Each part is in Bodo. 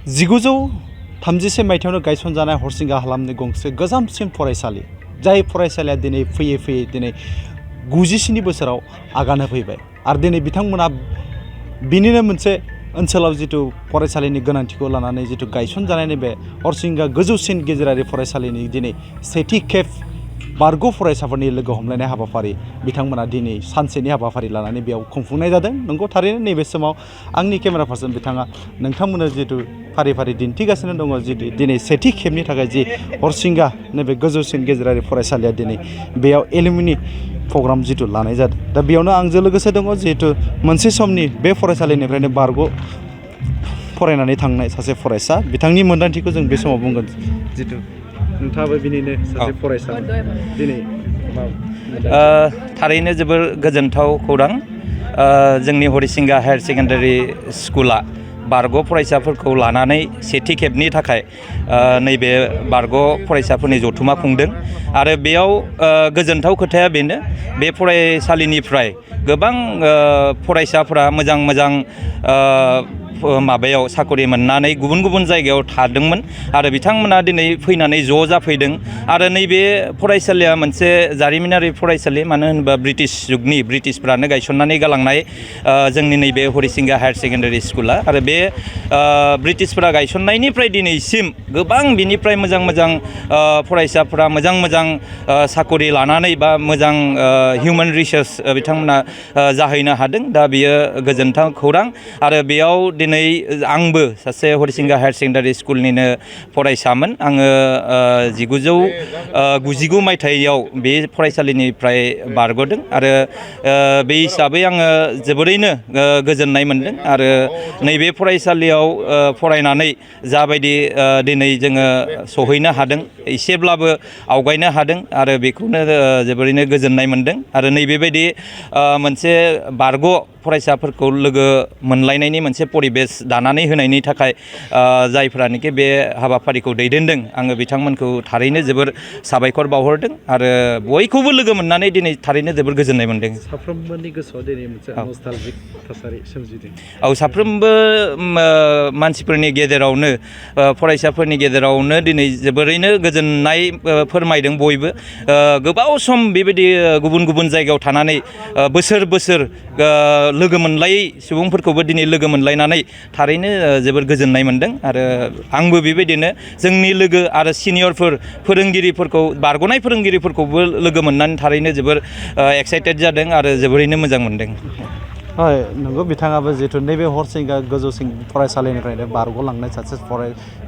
1937 मायथाइयावनो गायसनजानाय हरसिंगा हालामनि गंसे गोजामसिन फरायसालि जाय फरायसालिया दिनै फैयै फैयै दिनै 97 बोसोराव आगान होफैबाय आरो दिनै बिथांमोना बिनिनो मोनसे ओनसोलाव जितु फरायसालिनि गोनांथिखौ लानानै जितु गायसनजानायनि बे हरसिंगा गोजौसिन गेजेरारि फरायसालिनि दिनै सेथि खेब बारग' फरायसाफोरनि लोगो हमलायनाय हाबाफारि बिथांमोना दिनै सानसेनि हाबाफारि लानानै बेयाव खुंफुंनाय जादों। नंगौ थारैनो नैबे समाव आंनि केमेरा पार्सन बिथाङा नोंथांमोननो जितु फारि फारि दिन्थिगासिनो दङ दिनै सेथि खेबनि थाखाय जि हरसिंगा नैबे गोजौसिन गेजेरारि फरायसालिया दिनै बेयाव एलुमिनि प्रग्राम जितु लानाय जादों। दा बेयावनो आंजों लोगोसे दङ जिहेतु मोनसे समनि बे फरायसालिनिफ्रायनो बारग' फरायनानै थांनाय सासे फरायसा बिथांनि मोन्दांथिखौ जों बे समाव बुंगोन जितु नोंथाङाबो बिनिनो सासे फरायसा दिनै थारैनो जोबोर गोजोनथाव खौरां जोंनि हरिसिंगा हायार सेकेन्डारि स्कुला बारग' फरायसाफोरखौ लानानै सेथि खेबनि थाखाय नैबे बारग' फरायसाफोरनि जथुमा खुंदों आरो बेयाव गोजोनथाव खोथाया बेनो बे फरायसालिनिफ्राय गोबां फरायसाफोरा मोजां माबायाव साकरि मोननानै गुबुन गुबुन जायगायाव थादोंमोन आरो बिथांमोना दिनै फैनानै ज' जाफैदों आरो नैबे फरायसालिया मोनसे जारिमिनारि फरायसालि मानो होनोबा ब्रिटिश जुगनि ब्रिटिशफ्रानो गायसननानै गालांनाय जोंनि नैबे हरिसिंगा हायार सेकेन्डारि स्कुला आरो बे ब्रिटिशफोरा गायसननायनिफ्राय दिनैसिम गोबां बिनिफ्राय मोजां फरायसाफोरा मोजां साकरि लानानै बा मोजां हिउमेन रिसोर्च बिथांमोना जाहैनो हादों। दा बियो गोजोनथाव खौरां आरो बेयाव दिनै आंबो सासे हरिसिंगा हायार सेकेन्डारि स्कुलनिनो फरायसामोन। आङो 1999 मायथाइयाव बे फरायसालिनिफ्राय बारग'दों आरो बे हिसाबै आङो जोबोरैनो गोजोननाय मोनदों आरो नैबे फरायसालियाव फरायनानै जाबायदि दिनै जोङो सहैनो हादों एसेब्लाबो आवगायनो हादों आरो बेखौनो जोबोरैनो गोजोननाय मोनदों आरो नैबेबायदि मोनसे बारग' फरायसाफोरखौ लोगो मोनलायनायनि मोनसे परिबेस दानानै होनायनि थाखाय जायफ्रानोखि बे हाबाफारिखौ दैदेनदों आङो बिथांमोनखौ थारैनो जोबोर साबायखर बावहरदों आरो बयखौबो लोगो मोननानै दिनै थारैनो जोबोर गोजोननाय मोनदों। साफ्रोमबोनि गोसोआव दिनै मोनसे नस्टालजिक थासारि सोमजिदों। औ साफ्रोमबो मानसिफोरनि गेजेरावनो फरायसाफोरनि गेजेरावनो दिनै जोबोरैनो गोजोननाय फोरमायदों बयबो गोबाव सम बेबायदि गुबुन जायगायाव थानानै बोसोर लोगो मोनलायै सुबुंफोरखौबो दिनै लोगो मोनलायनानै थारैनो जोबोर गोजोननाय मोनदों आरो आंबो बेबायदिनो जोंनि लोगो आरो सिनियरफोर फोरोंगिरिफोरखौ बारग'नाय फोरोंगिरिफोरखौबो लोगो मोननानै थारैनो जोबोर एक्साइटेड जादों आरो जोबोरैनो मोजां मोनदों। नंगौ बिथाङाबो जिहेतु नैबे हरसिंगा गोजौसिन फरायसालिनिफ्रायनो बारग'लांनाय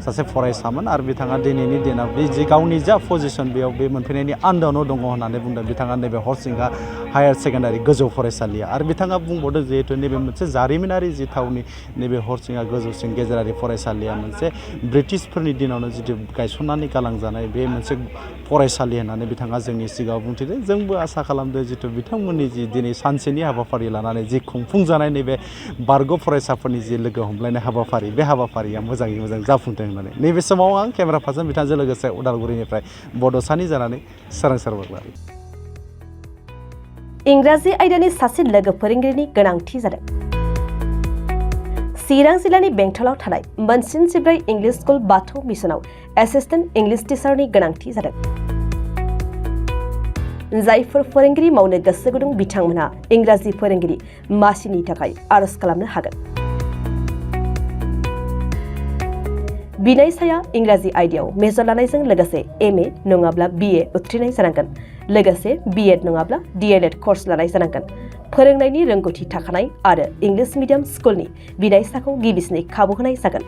सासे फरायसामोन आरो बिथाङा दिनैनि दिनाव बे जि गावनि जा पजिसन बेयाव बे मोनफैनायनि आन्दोआवनो दङ होननानै बुंदों बिथाङा नैबे हरसिंगा हायार सेकेन्डारि गोजौ फरायसालिया आरो बिथाङा बुंबावदों जिहेतु नैबे मोनसे जारिमिनारि जि थावनि नैबे हरसिंगा गोजौसिन गेजेरारि फरायसालिया मोनसे ब्रिटिशफोरनि दिनावनो जितु गायसननानै गालांजानाय बे मोनसे फरायसालि होननानै बिथाङा जोंनि सिगाङाव बुंथिदों। जोंबो आसा खालामदों जितु बिथांमोननि जि दिनै सानसेनि हाबाफारि लानानै जि खुंफुंजानाय नैबे बारग' फरायसाफोरनि जि लोगो हमलायनाय हाबाफारि बे हाबाफारिया मोजाङै मोजां जाफुंथों होननानै नैबे समाव आं केमेरा पार्सन बिथांजों लोगोसे उदालगुरिनिफ्राय बड'सानि जानानै सोरांसार बरग'यारि। इंराजि आयदानि सासे लोगो फोरोंगिरिनि गोनांथि जादों। चिरां जिल्लानि बेंटलाव थानाय मोनसिन 14 इंलिश स्कुल बाथौ मिसनाव एसिस्टेन्ट इंलिश टिचारनि गोनांथि जादों। जायफोर फोरोंगिरि मावनो गोसो गुदुं बिथांमोनहा इंराजि फोरोंगिरि मासिनि थाखाय आरज खालामनो हागोन। बिनायसाया इंराजि आयदायाव मेजर लानायजों लोगोसे एमए नङाब्ला बिए उथ्रिनाय जानांगोन लोगोसे बिएड नङाब्ला डीएलएड कर्स लानाय जानांगोन। फोरोंनायनि रोंगौथि थाखानाय आरो इंलिश मिडियाम स्कुलनि बिनायसाखौ गिबिसिनै खाबु होनाय जागोन।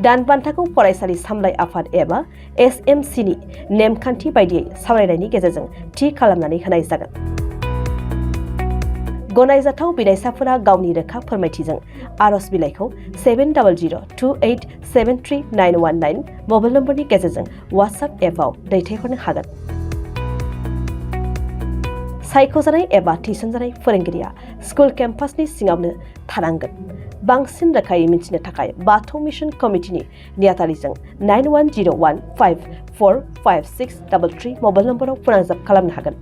दानबान्थाखौ फरायसालि सामलाय आफाद एबा एसएमसीनि नेमखान्थि बायदियै सावरायनायनि गेजेरजों थि खालामनानै होनाय जागोन। गनायजाथाव बिनायसाफोरा गावनि रोखा फोरमायथिजों आरज बिलाइखौ 7002873919 मबाइल नम्बरनि गेजेरजों वाट्सएप एपआव दैथायहरनो हागोन। सायख'जानाय एबा थिसनजानाय फोरोंगिरिया स्कुल केम्पासनि सिङावनो थानांगोन। बांसिन रोखायै मिथिनो थाखाय बाथौ मिशन कमिटिनि नेहाथारिजों 9101545633 मबाइल नम्बराव फोनांजाब खालामनो हागोन।